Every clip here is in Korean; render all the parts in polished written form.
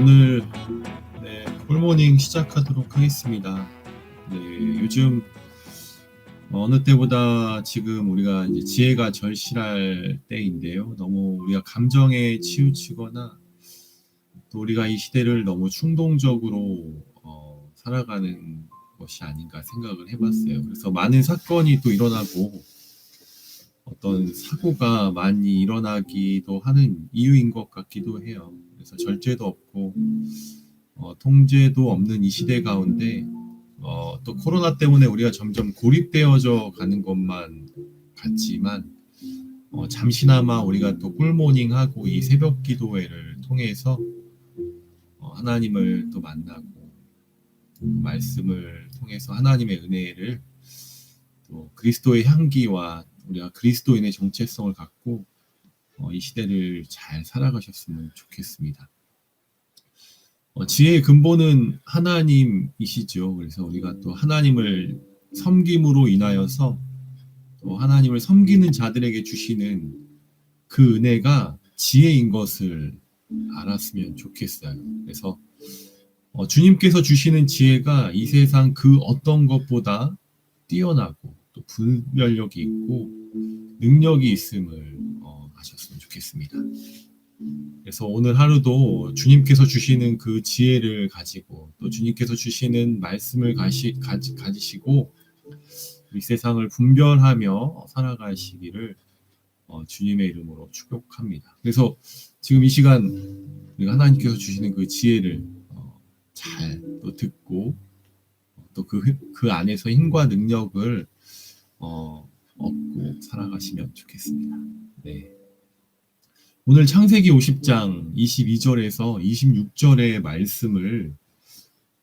오늘 굿모닝 시작하도록 하겠습니다. 요즘 어느 때보다 지금 우리가 이제 지혜가 절실할 때인데요. 너무 우리가 감정에 치우치거나 또 우리가 이 시대를 너무 충동적으로 살아가는 것이 아닌가 생각을 해봤어요. 그래서 많은 사건이 또 일어나고 어떤 사고가 많이 일어나기도 하는 이유인 것 같기도 해요. 그래서 절제도 없고 통제도 없는 이 시대 가운데 또 코로나 때문에 우리가 점점 고립되어져 가는 것만 같지만 잠시나마 우리가 또 꿀모닝하고 이 새벽 기도회를 통해서 하나님을 또 만나고 말씀을 통해서 하나님의 은혜를 또 그리스도의 향기와 우리가 그리스도인의 정체성을 갖고 이 시대를 잘 살아가셨으면 좋겠습니다. 지혜의 근본은 하나님이시죠. 그래서 우리가 또 하나님을 섬김으로 인하여서 또 하나님을 섬기는 자들에게 주시는 그 은혜가 지혜인 것을 알았으면 좋겠어요. 그래서 주님께서 주시는 지혜가 이 세상 그 어떤 것보다 뛰어나고 또 분별력이 있고 능력이 있음을 아셨으면 좋겠습니다. 그래서 오늘 하루도 주님께서 주시는 그 지혜를 가지고 또 주님께서 주시는 말씀을 가지시고 이 세상을 분별하며 살아가시기를 주님의 이름으로 축복합니다. 그래서 지금 이 시간 우리가 하나님께서 주시는 그 지혜를 잘 또 듣고 또 그 안에서 힘과 능력을 얻고 살아가시면 좋겠습니다. 네. 오늘 창세기 50장 22절에서 26절의 말씀을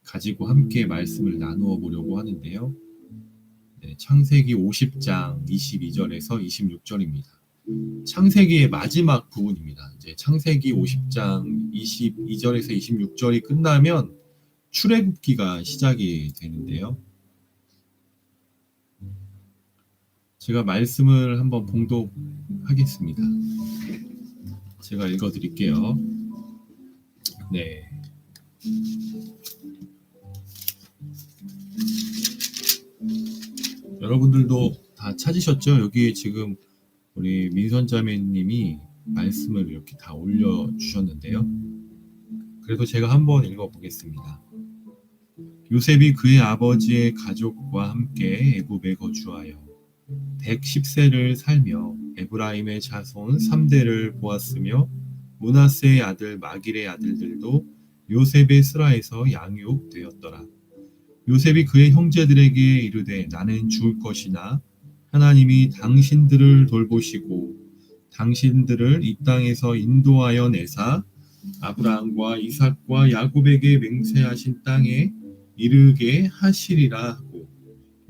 가지고 함께 말씀을 나누어 보려고 하는데요. 창세기 50장 22절에서 26절입니다. 창세기의 마지막 부분입니다. 이제 창세기 50장 22절에서 26절이 끝나면 출애굽기가 시작이 되는데요. 제가 말씀을 한번 봉독하겠습니다. 제가 읽어드릴게요. 네. 여러분들도 다 찾으셨죠? 여기 지금 우리 민선자매님이 말씀을 이렇게 다 올려주셨는데요. 그래도 제가 한번 읽어보겠습니다. 요셉이 그의 아버지의 가족과 함께 애굽에 거주하여 110세를 살며 에브라임의 자손 3대를 보았으며 므낫세의 아들 마길의 아들들도 요셉의 스라에서 양육되었더라. 요셉이 그의 형제들에게 이르되 나는 죽을 것이나 하나님이 당신들을 돌보시고 당신들을 이 땅에서 인도하여 내사 아브라함과 이삭과 야곱에게 맹세하신 땅에 이르게 하시리라 하고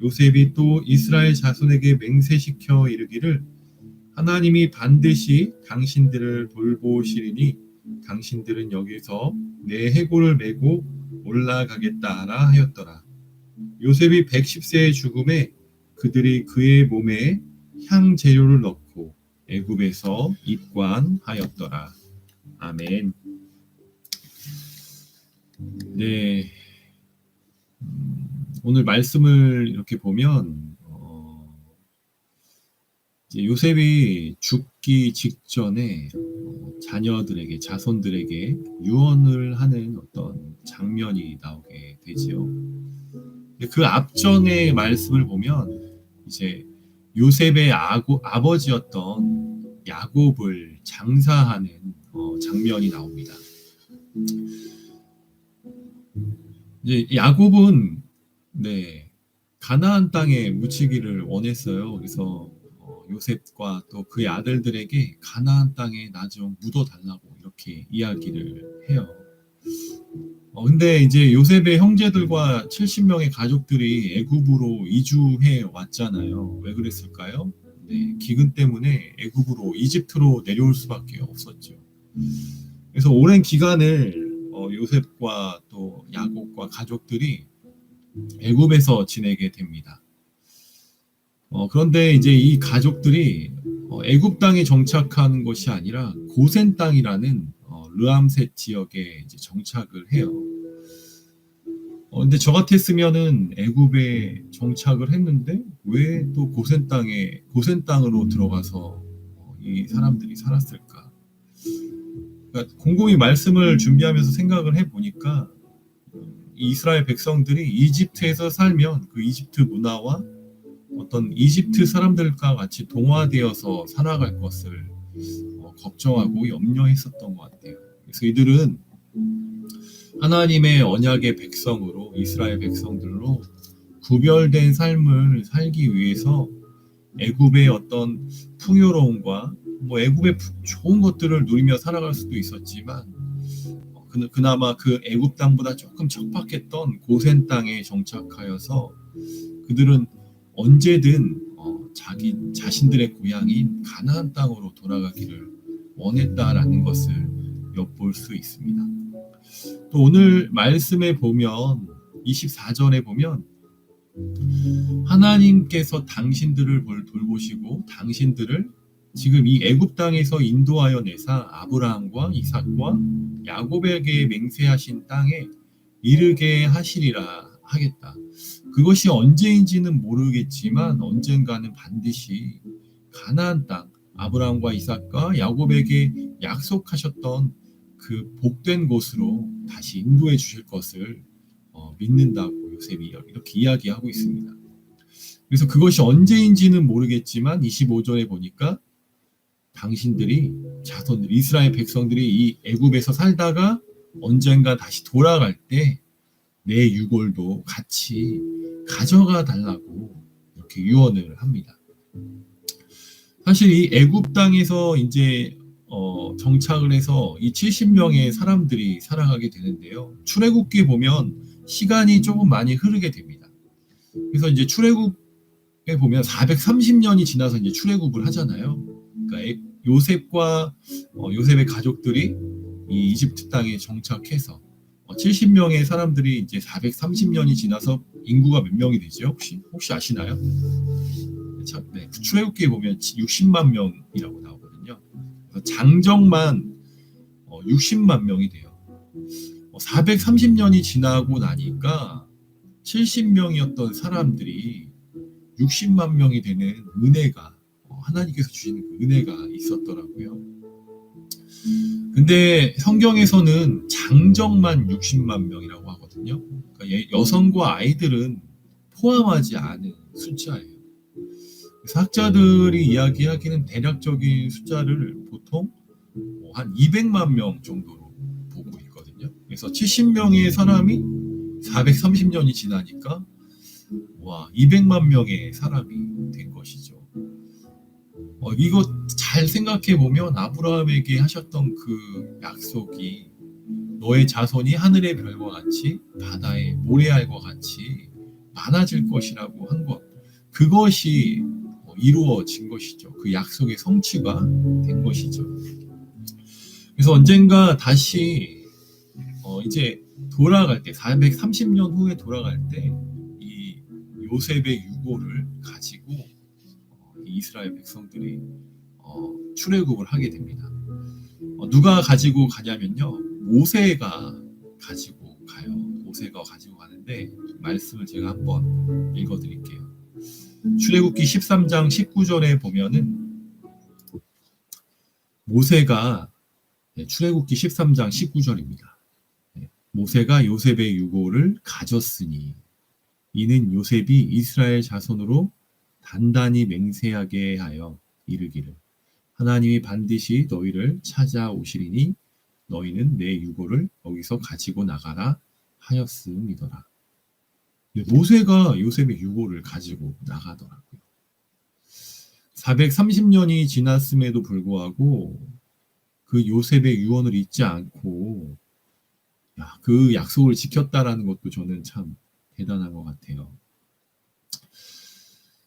요셉이 또 이스라엘 자손에게 맹세시켜 이르기를 하나님이 반드시 당신들을 돌보시리니 당신들은 여기서 내 해골을 메고 올라가겠다라 하였더라. 요셉이 110세의 죽음에 그들이 그의 몸에 향재료를 넣고 애굽에서 입관하였더라. 아멘. 네. 오늘 말씀을 이렇게 보면 이제 요셉이 죽기 직전에 자녀들에게 자손들에게 유언을 하는 어떤 장면이 나오게 되지요. 그 앞전의 말씀을 보면 이제 요셉의 아버지였던 야곱을 장사하는 장면이 나옵니다. 이제 야곱은 가나안 땅에 묻히기를 원했어요. 그래서 요셉과 또 그의 아들들에게 가나안 땅에 나 좀 묻어달라고 이렇게 이야기를 해요. 근데 이제 요셉의 형제들과 70명의 가족들이 애굽으로 이주해 왔잖아요. 왜 그랬을까요? 기근 때문에 애굽으로 이집트로 내려올 수밖에 없었죠. 그래서 오랜 기간을 요셉과 또 야곱과 가족들이 애굽에서 지내게 됩니다. 그런데 이제 이 가족들이 애굽 땅에 정착하는 것이 아니라 고센 땅이라는 르암셋 지역에 이제 정착을 해요. 근데 저 같았으면은 애굽에 정착을 했는데 왜 또 고센 땅으로 들어가서 이 사람들이 살았을까? 그러니까 곰곰이 말씀을 준비하면서 생각을 해보니까 이 이스라엘 백성들이 이집트에서 살면 그 이집트 문화와 어떤 이집트 사람들과 같이 동화되어서 살아갈 것을 걱정하고 염려했었던 것 같아요. 그래서 이들은 하나님의 언약의 백성으로 이스라엘 백성들로 구별된 삶을 살기 위해서 애굽의 어떤 풍요로움과 뭐 애굽의 좋은 것들을 누리며 살아갈 수도 있었지만 그나마 그 애굽 땅보다 조금 척박했던 고센 땅에 정착하여서 그들은 언제든 자기 자신들의 고향인 가나안 땅으로 돌아가기를 원했다라는 것을 엿볼 수 있습니다. 또 오늘 말씀에 보면 24절에 보면 하나님께서 당신들을 돌보시고 당신들을 지금 이 애굽 땅에서 인도하여 내사 아브라함과 이삭과 야곱에게 맹세하신 땅에 이르게 하시리라 하겠다. 그것이 언제인지는 모르겠지만 언젠가는 반드시 가나안 땅 아브라함과 이삭과 야곱에게 약속하셨던 그 복된 곳으로 다시 인도해 주실 것을 믿는다고 요셉이 이렇게 이야기하고 있습니다. 그래서 그것이 언제인지는 모르겠지만 25절에 보니까 당신들이 자손들 이스라엘 백성들이 이 애굽에서 살다가 언젠가 다시 돌아갈 때 내 유골도 같이 가져가 달라고 이렇게 유언을 합니다. 사실 이 애굽 땅에서 이제 정착을 해서 이 70명의 사람들이 살아가게 되는데요. 출애굽기에 보면 시간이 조금 많이 흐르게 됩니다. 그래서 이제 출애굽에 보면 430년이 지나서 이제 출애굽을 하잖아요. 그러니까 요셉과 요셉의 가족들이 이 이집트 땅에 정착해서 70명의 사람들이 이제 430년이 지나서 인구가 몇 명이 되죠? 혹시 아시나요? 참, 네, 출애굽기에 보면 60만 명이라고 나오거든요. 장정만 60만 명이 돼요. 430년이 지나고 나니까 70명이었던 사람들이 60만 명이 되는 은혜가 하나님께서 주시는 그 은혜가 있었더라고요. 근데 성경에서는 장정만 60만 명이라고 하거든요. 그러니까 여성과 아이들은 포함하지 않은 숫자예요. 그래서 학자들이 이야기하기는 대략적인 숫자를 보통 한 200만 명 정도로 보고 있거든요. 그래서 70명의 사람이 430년이 지나니까 200만 명의 사람이 된 것이죠. 이거 잘 생각해 보면 아브라함에게 하셨던 그 약속이 너의 자손이 하늘의 별과 같이 바다의 모래알과 같이 많아질 것이라고 한 것, 그것이 이루어진 것이죠. 그 약속의 성취가 된 것이죠. 그래서 언젠가 다시 이제 돌아갈 때 430년 후에 돌아갈 때 이 요셉의 유고를 가지고 이스라엘 백성들이 출애굽을 하게 됩니다. 누가 가지고 가냐면요, 모세가 가지고 가요. 모세가 가지고 가는데 말씀을 제가 한번 읽어드릴게요. 출애굽기 13장 19절에 보면은 모세가 출애굽기 13장 19절입니다. 모세가 요셉의 유고를 가졌으니 이는 요셉이 이스라엘 자손으로 단단히 맹세하게 하여 이르기를 하나님이 반드시 너희를 찾아오시리니 너희는 내 유고를 여기서 가지고 나가라 하였음이더라. 모세가 요셉의 유고를 가지고 나가더라고요. 430년이 지났음에도 불구하고 그 요셉의 유언을 잊지 않고 그 약속을 지켰다라는 것도 저는 참 대단한 것 같아요.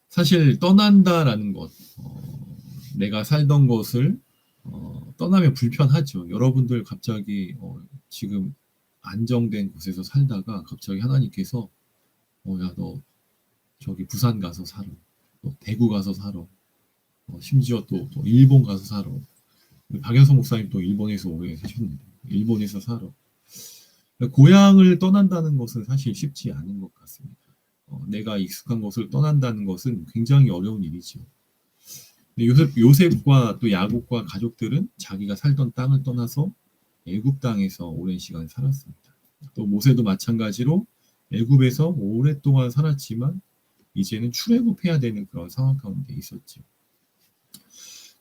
사실 떠난다라는 것, 내가 살던 곳을 떠나면 불편하죠. 여러분들 갑자기 지금 안정된 곳에서 살다가 갑자기 하나님께서 야, 너 저기 부산 가서 살아, 너 대구 가서 살아, 심지어 또 일본 가서 살아. 박연서 목사님 또 일본에서 오래 사셨는데, 일본에서 살아. 고향을 떠난다는 것은 사실 쉽지 않은 것 같습니다. 내가 익숙한 곳을 떠난다는 것은 굉장히 어려운 일이죠. 요셉과 또 야곱과 가족들은 자기가 살던 땅을 떠나서 애굽 땅에서 오랜 시간 살았습니다. 또 모세도 마찬가지로 애굽에서 오랫동안 살았지만 이제는 출애굽해야 되는 그런 상황 가운데 있었죠.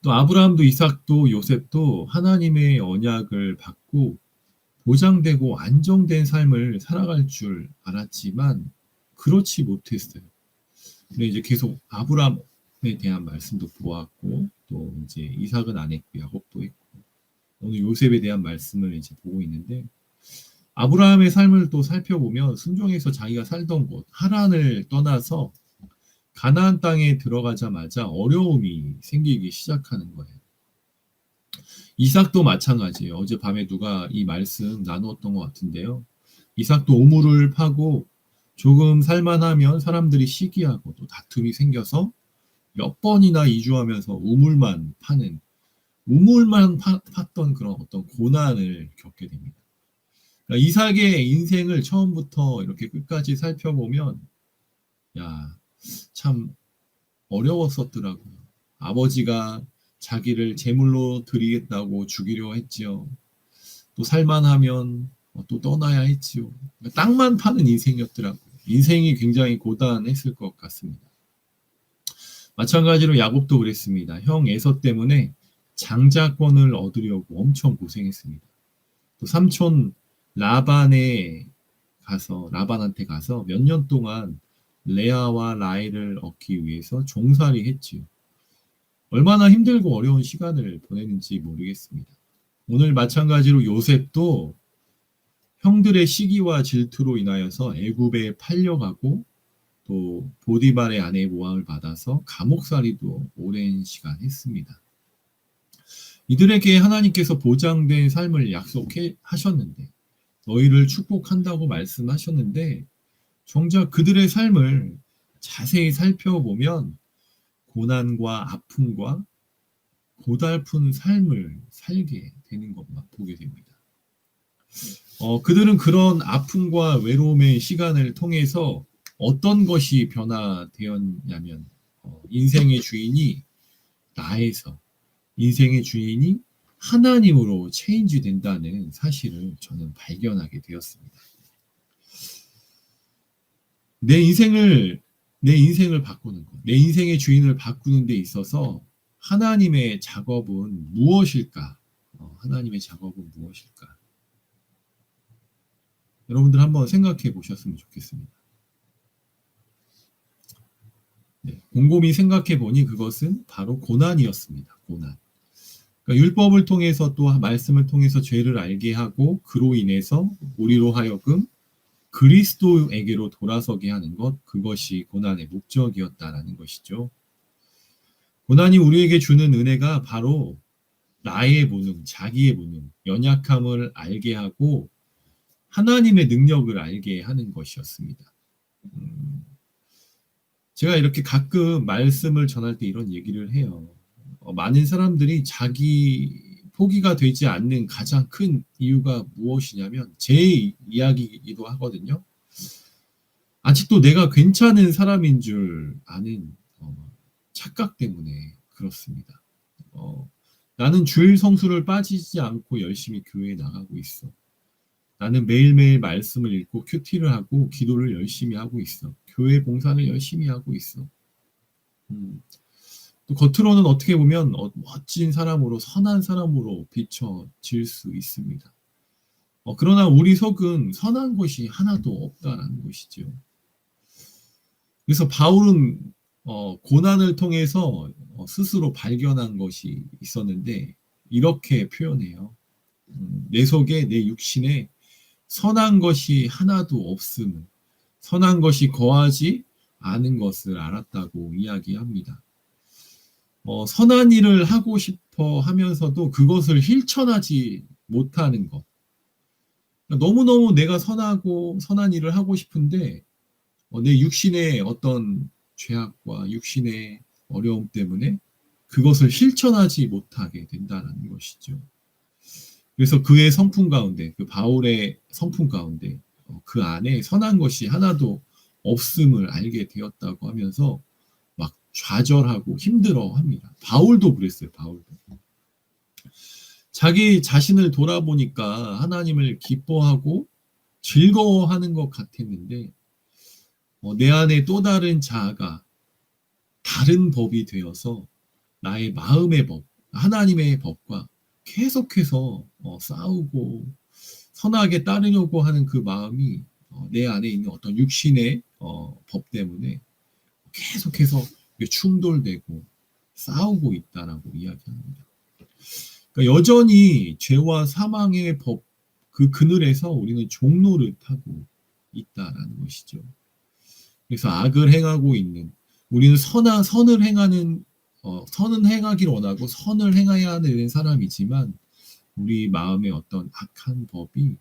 또 아브라함도 이삭도 요셉도 하나님의 언약을 받고 보장되고 안정된 삶을 살아갈 줄 알았지만 그렇지 못했어요. 근데 이제 계속 아브라함에 대한 말씀도 보았고 또 이제 이삭은 안 했고 야곱도 했고 오늘 요셉에 대한 말씀을 이제 보고 있는데 아브라함의 삶을 또 살펴보면 순종해서 자기가 살던 곳 하란을 떠나서 가나안 땅에 들어가자마자 어려움이 생기기 시작하는 거예요. 이삭도 마찬가지예요. 어젯밤에 누가 이 말씀 나누었던 것 같은데요. 이삭도 우물을 파고 조금 살만하면 사람들이 시기하고 또 다툼이 생겨서 몇 번이나 이주하면서 우물만 팠던 그런 어떤 고난을 겪게 됩니다. 그러니까 이삭의 인생을 처음부터 이렇게 끝까지 살펴보면 참 어려웠었더라고요. 아버지가 자기를 제물로 드리겠다고 죽이려 했지요. 또 살만하면 또 떠나야 했지요. 그러니까 땅만 파는 인생이었더라고요. 인생이 굉장히 고단했을 것 같습니다. 마찬가지로 야곱도 그랬습니다. 형 에서 때문에 장자권을 얻으려고 엄청 고생했습니다. 또 삼촌 라반한테 가서 몇 년 동안 레아와 라헬을 얻기 위해서 종살이 했지요. 얼마나 힘들고 어려운 시간을 보내는지 모르겠습니다. 오늘 마찬가지로 요셉도 형들의 시기와 질투로 인하여서 애굽에 팔려가고 또 보디발의 아내의 모함을 받아서 감옥살이도 오랜 시간 했습니다. 이들에게 하나님께서 보장된 삶을 약속하셨는데 너희를 축복한다고 말씀하셨는데 정작 그들의 삶을 자세히 살펴보면 고난과 아픔과 고달픈 삶을 살게 되는 것만 보게 됩니다. 그들은 그런 아픔과 외로움의 시간을 통해서 어떤 것이 변화되었냐면 인생의 주인이 나에서 인생의 주인이 하나님으로 체인지 된다는 사실을 저는 발견하게 되었습니다. 내 인생을 바꾸는 것, 내 인생의 주인을 바꾸는 데 있어서 하나님의 작업은 무엇일까? 하나님의 작업은 무엇일까? 여러분들 한번 생각해 보셨으면 좋겠습니다. 네, 곰곰이 생각해 보니 그것은 바로 고난이었습니다. 고난. 그러니까 율법을 통해서 또 말씀을 통해서 죄를 알게 하고 그로 인해서 우리로 하여금 그리스도에게로 돌아서게 하는 것, 그것이 고난의 목적이었다라는 것이죠. 고난이 우리에게 주는 은혜가 바로 나의 무능, 자기의 무능, 연약함을 알게 하고 하나님의 능력을 알게 하는 것이었습니다. 제가 이렇게 가끔 말씀을 전할 때 이런 얘기를 해요. 많은 사람들이 자기 포기가 되지 않는 가장 큰 이유가 무엇이냐면 제 이야기이기도 하거든요. 아직도 내가 괜찮은 사람인 줄 아는 착각 때문에 그렇습니다. 나는 주일 성수를 빠지지 않고 열심히 교회에 나가고 있어. 나는 매일매일 말씀을 읽고 큐티를 하고 기도를 열심히 하고 있어. 교회 봉사를 열심히 하고 있어. 또 겉으로는 어떻게 보면 멋진 사람으로 선한 사람으로 비춰질 수 있습니다. 그러나 우리 속은 선한 것이 하나도 없다라는 것이죠. 그래서 바울은 고난을 통해서 스스로 발견한 것이 있었는데 이렇게 표현해요. 내 속에 내 육신에 선한 것이 하나도 없음, 선한 것이 거하지 않은 것을 알았다고 이야기합니다. 선한 일을 하고 싶어 하면서도 그것을 실천하지 못하는 것. 너무너무 내가 선한 일을 하고 싶은데 내 육신의 어떤 죄악과 육신의 어려움 때문에 그것을 실천하지 못하게 된다는 것이죠. 그래서 그의 성품 가운데, 그 바울의 성품 가운데 그 안에 선한 것이 하나도 없음을 알게 되었다고 하면서 막 좌절하고 힘들어합니다. 바울도 그랬어요. 바울도. 자기 자신을 돌아보니까 하나님을 기뻐하고 즐거워하는 것 같았는데 내 안에 또 다른 자아가 다른 법이 되어서 나의 마음의 법, 하나님의 법과 계속해서 싸우고 선하게 따르려고 하는 그 마음이 내 안에 있는 어떤 육신의 법 때문에 계속해서 충돌되고 싸우고 있다라고 이야기합니다. 그러니까 여전히 죄와 사망의 법, 그 그늘에서 우리는 종로를 타고 있다라는 것이죠. 그래서 악을 행하고 있는, 우리는 선을 행하는, 선은 행하기를 원하고 선을 행해야 되는 사람이지만 우리 마음의 어떤 악한 법이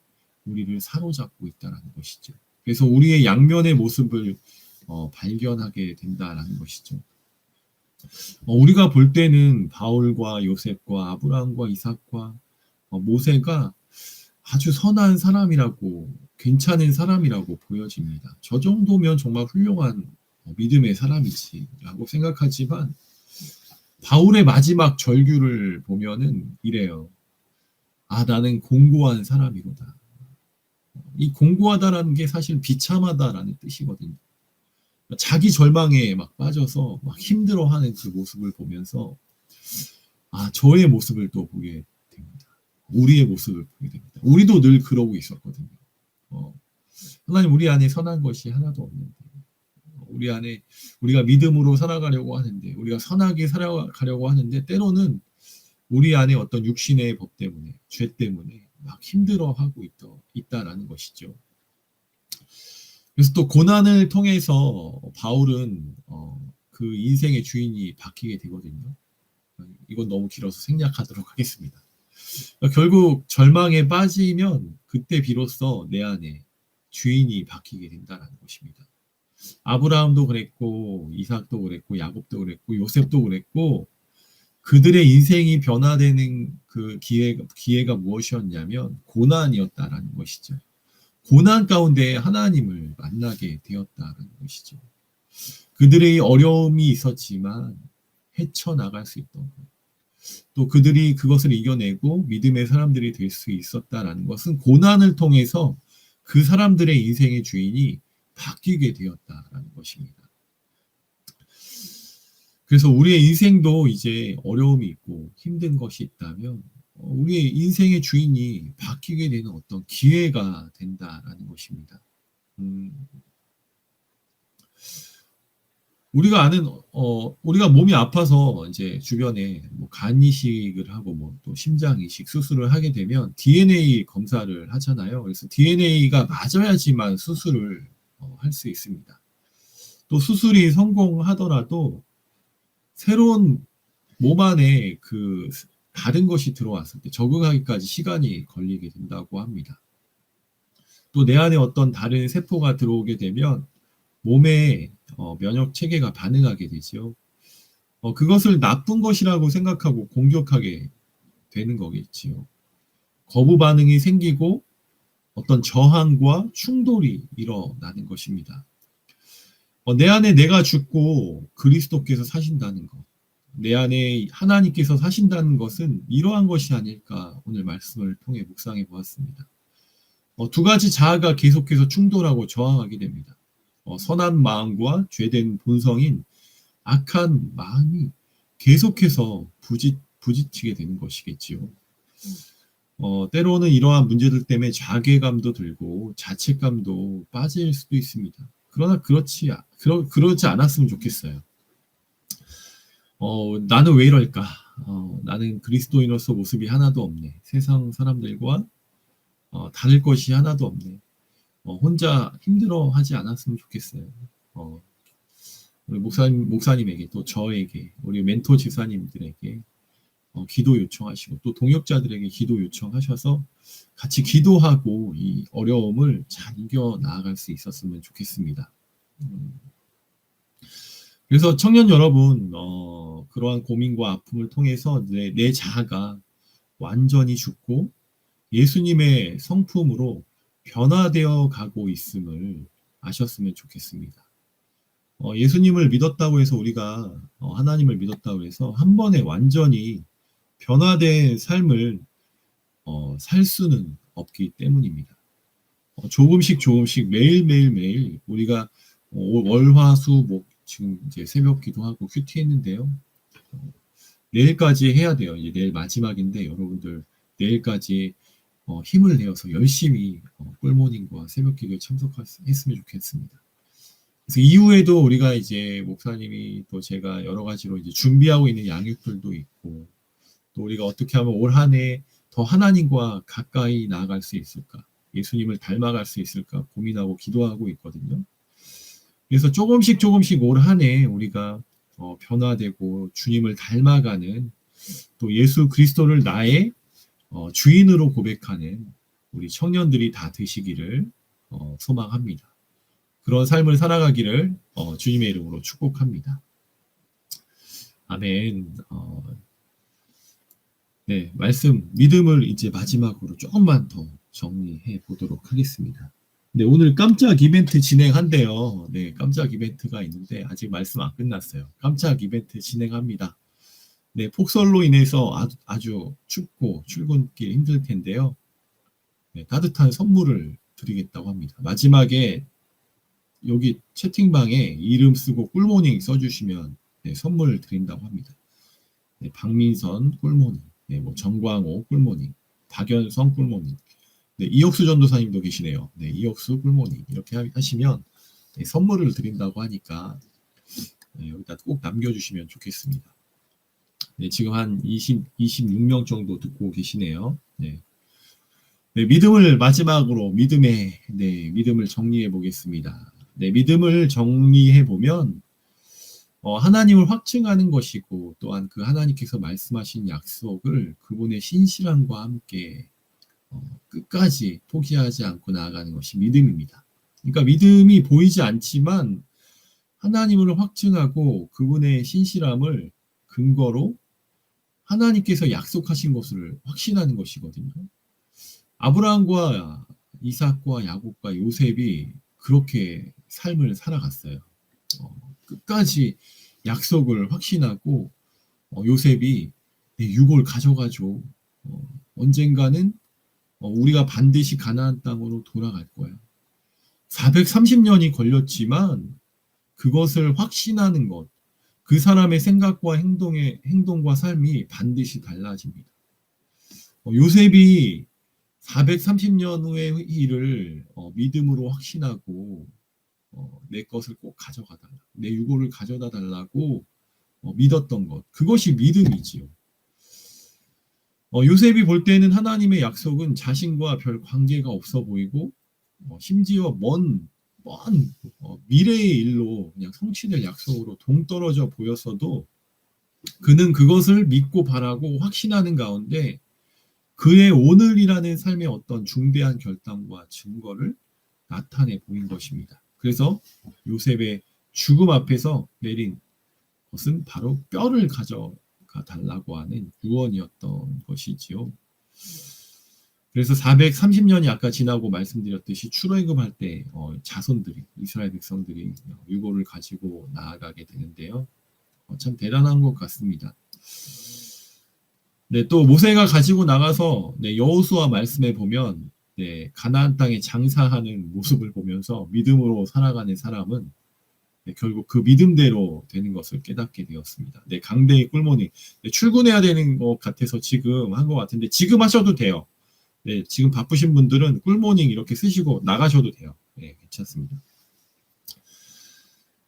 우리를 사로잡고 있다는 것이죠. 그래서 우리의 양면의 모습을 발견하게 된다는 것이죠. 우리가 볼 때는 바울과 요셉과 아브라함과 이삭과 모세가 아주 선한 사람이라고, 괜찮은 사람이라고 보여집니다. 저 정도면 정말 훌륭한 믿음의 사람이지라고 생각하지만 바울의 마지막 절규를 보면은 이래요. 아, 나는 공고한 사람이로다. 이 공고하다라는 게 사실 비참하다라는 뜻이거든요. 자기 절망에 막 빠져서 막 힘들어하는 그 모습을 보면서 아, 저의 모습을 또 보게 됩니다. 우리의 모습을 보게 됩니다. 우리도 늘 그러고 있었거든요. 하나님, 우리 안에 선한 것이 하나도 없는데, 우리 안에 우리가 믿음으로 살아가려고 하는데, 우리가 선하게 살아가려고 하는데 때로는 우리 안에 어떤 육신의 법 때문에, 죄 때문에 막 힘들어하고 있다라는 것이죠. 그래서 또 고난을 통해서 바울은 그 인생의 주인이 바뀌게 되거든요. 이건 너무 길어서 생략하도록 하겠습니다. 결국 절망에 빠지면 그때 비로소 내 안에 주인이 바뀌게 된다는 것입니다. 아브라함도 그랬고 이삭도 그랬고 야곱도 그랬고 요셉도 그랬고 그들의 인생이 변화되는 그 기회가 무엇이었냐면 고난이었다라는 것이죠. 고난 가운데 하나님을 만나게 되었다는 것이죠. 그들의 어려움이 있었지만 헤쳐나갈 수 있던 것. 또 그들이 그것을 이겨내고 믿음의 사람들이 될 수 있었다는 것은 고난을 통해서 그 사람들의 인생의 주인이 바뀌게 되었다는 것입니다. 그래서 우리의 인생도 이제 어려움이 있고 힘든 것이 있다면 우리의 인생의 주인이 바뀌게 되는 어떤 기회가 된다라는 것입니다. 우리가 아는 우리가 몸이 아파서 이제 주변에 뭐 간 이식을 하고 뭐 또 심장 이식 수술을 하게 되면 DNA 검사를 하잖아요. 그래서 DNA가 맞아야지만 수술을 할 수 있습니다. 또 수술이 성공하더라도 새로운 몸 안에 그 다른 것이 들어왔을 때 적응하기까지 시간이 걸리게 된다고 합니다. 또 내 안에 어떤 다른 세포가 들어오게 되면 몸에 면역 체계가 반응하게 되죠. 그것을 나쁜 것이라고 생각하고 공격하게 되는 거겠지요. 거부 반응이 생기고 어떤 저항과 충돌이 일어나는 것입니다. 내 안에 내가 죽고 그리스도께서 사신다는 것, 내 안에 하나님께서 사신다는 것은 이러한 것이 아닐까 오늘 말씀을 통해 묵상해 보았습니다. 두 가지 자아가 계속해서 충돌하고 저항하게 됩니다. 선한 마음과 죄된 본성인 악한 마음이 계속해서 부딪히게 되는 것이겠지요. 때로는 이러한 문제들 때문에 자괴감도 들고 자책감도 빠질 수도 있습니다. 그러나 그러지 않았으면 좋겠어요. 나는 왜 이럴까? 나는 그리스도인으로서 모습이 하나도 없네. 세상 사람들과 다를 것이 하나도 없네. 혼자 힘들어하지 않았으면 좋겠어요. 우리 목사님에게 또 저에게 우리 멘토 지사님들에게 기도 요청하시고 또 동역자들에게 기도 요청하셔서 같이 기도하고 이 어려움을 잘 이겨 나아갈 수 있었으면 좋겠습니다. 그래서 청년 여러분, 그러한 고민과 아픔을 통해서 내 자아가 완전히 죽고 예수님의 성품으로 변화되어 가고 있음을 아셨으면 좋겠습니다. 예수님을 믿었다고 해서 우리가 하나님을 믿었다고 해서 한 번에 완전히 변화된 삶을 살 수는 없기 때문입니다. 조금씩 매일 우리가 월화수목 지금 이제 새벽 기도하고 큐티했는데요. 내일까지 해야 돼요. 이제 내일 마지막인데 여러분들 내일까지 힘을 내어서 열심히 꿀모닝과 새벽 기도에 참석했으면 좋겠습니다. 그래서 이후에도 우리가 이제 목사님이 또 제가 여러 가지로 이제 준비하고 있는 양육들도 있고 또 우리가 어떻게 하면 올 한 해 더 하나님과 가까이 나아갈 수 있을까? 예수님을 닮아갈 수 있을까? 고민하고 기도하고 있거든요. 그래서 조금씩 올 한 해 우리가 변화되고 주님을 닮아가는 또 예수 그리스도를 나의 주인으로 고백하는 우리 청년들이 다 되시기를 소망합니다. 그런 삶을 살아가기를 주님의 이름으로 축복합니다. 아멘. 네, 말씀 믿음을 이제 마지막으로 조금만 더 정리해 보도록 하겠습니다. 네, 오늘 깜짝 이벤트 진행한대요. 네, 깜짝 이벤트가 있는데 아직 말씀 안 끝났어요. 깜짝 이벤트 진행합니다. 네, 폭설로 인해서 아주 춥고 출근길 힘들 텐데요. 네, 따뜻한 선물을 드리겠다고 합니다. 마지막에 여기 채팅방에 이름 쓰고 꿀모닝 써주시면 네, 선물 드린다고 합니다. 네, 박민선 꿀모닝, 네, 뭐 정광호 꿀모닝, 박연성 꿀모닝, 네, 이혁수 전도사님도 계시네요. 네, 이혁수 꿀모닝 이렇게 하시면 네, 선물을 드린다고 하니까 네, 여기다 꼭 남겨주시면 좋겠습니다. 네, 지금 한 26명 정도 듣고 계시네요. 네. 네, 믿음을 마지막으로 믿음을 정리해 보겠습니다. 네, 믿음을 정리해 보면 하나님을 확증하는 것이고 또한 그 하나님께서 말씀하신 약속을 그분의 신실함과 함께 끝까지 포기하지 않고 나아가는 것이 믿음입니다. 그러니까 믿음이 보이지 않지만 하나님을 확증하고 그분의 신실함을 근거로 하나님께서 약속하신 것을 확신하는 것이거든요. 아브라함과 이삭과 야곱과 요셉이 그렇게 삶을 살아갔어요. 끝까지 약속을 확신하고 요셉이 내 유골 가져가죠. 언젠가는 우리가 반드시 가나안 땅으로 돌아갈 거야. 430년이 걸렸지만 그것을 확신하는 것, 그 사람의 생각과 행동과 삶이 반드시 달라집니다. 요셉이 430년 후의 일을 믿음으로 확신하고 내 것을 꼭 가져가 달라. 내 유골을 가져다 달라고 믿었던 것. 그것이 믿음이지요. 요셉이 볼 때는 하나님의 약속은 자신과 별 관계가 없어 보이고 심지어 먼 미래의 일로 그냥 성취될 약속으로 동떨어져 보였어도 그는 그것을 믿고 바라고 확신하는 가운데 그의 오늘이라는 삶의 어떤 중대한 결단과 증거를 나타내 보인 것입니다. 그래서 요셉의 죽음 앞에서 내린 것은 바로 뼈를 가져가 달라고 하는 유언이었던 것이지요. 그래서 430년이 아까 지나고 말씀드렸듯이 출애굽할 때 자손들이 이스라엘 백성들이 유골을 가지고 나아가게 되는데요. 참 대단한 것 같습니다. 네, 또 모세가 가지고 나가서 여호수아 말씀에 보면 가나안 땅에 장사하는 모습을 보면서 믿음으로 살아가는 사람은 결국 그 믿음대로 되는 것을 깨닫게 되었습니다. 강대의 꿀모닝 출근해야 되는 것 같아서 지금 한 것 같은데 지금 하셔도 돼요. 지금 바쁘신 분들은 꿀모닝 이렇게 쓰시고 나가셔도 돼요. 괜찮습니다.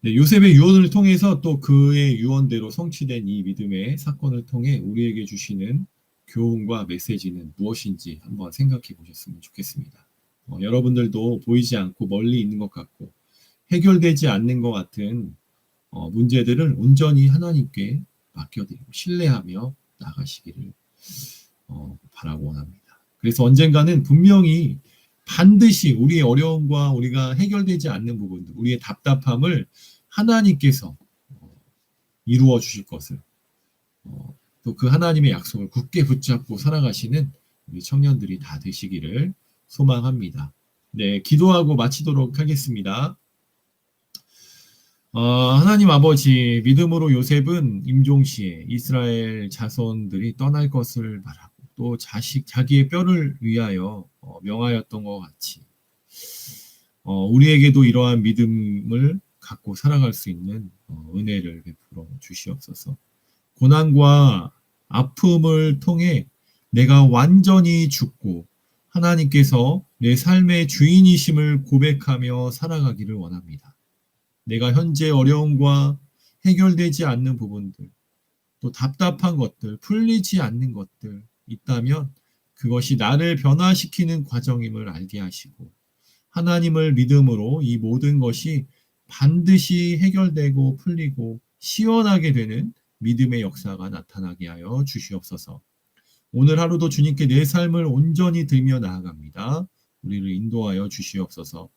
요셉의 유언을 통해서 또 그의 유언대로 성취된 이 믿음의 사건을 통해 우리에게 주시는 교훈과 메시지는 무엇인지 한번 생각해 보셨으면 좋겠습니다. 여러분들도 보이지 않고 멀리 있는 것 같고 해결되지 않는 것 같은 문제들을 온전히 하나님께 맡겨드리고 신뢰하며 나가시기를 바라고 원합니다. 그래서 언젠가는 분명히 반드시 우리의 어려움과 우리가 해결되지 않는 부분들, 우리의 답답함을 하나님께서 이루어 주실 것을 또 그 하나님의 약속을 굳게 붙잡고 살아가시는 우리 청년들이 다 되시기를 소망합니다. 네, 기도하고 마치도록 하겠습니다. 하나님 아버지, 믿음으로 요셉은 임종시에 이스라엘 자손들이 떠날 것을 바라고 또 자기의 뼈를 위하여 명하였던 것 같이 우리에게도 이러한 믿음을 갖고 살아갈 수 있는 은혜를 베풀어 주시옵소서. 고난과 아픔을 통해 내가 완전히 죽고 하나님께서 내 삶의 주인이심을 고백하며 살아가기를 원합니다. 내가 현재 어려움과 해결되지 않는 부분들, 또 답답한 것들, 풀리지 않는 것들 있다면 그것이 나를 변화시키는 과정임을 알게 하시고 하나님을 믿음으로 이 모든 것이 반드시 해결되고 풀리고 시원하게 되는 믿음의 역사가 나타나게 하여 주시옵소서. 오늘 하루도 주님께 내 삶을 온전히 들며 나아갑니다. 우리를 인도하여 주시옵소서.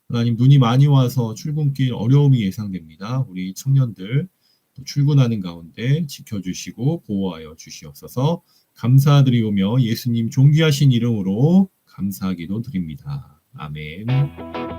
하나님, 눈이 많이 와서 출근길 어려움이 예상됩니다. 우리 청년들 또 출근하는 가운데 지켜주시고 보호하여 주시옵소서. 감사드리오며 예수님 존귀하신 이름으로 감사하기도 드립니다. 아멘.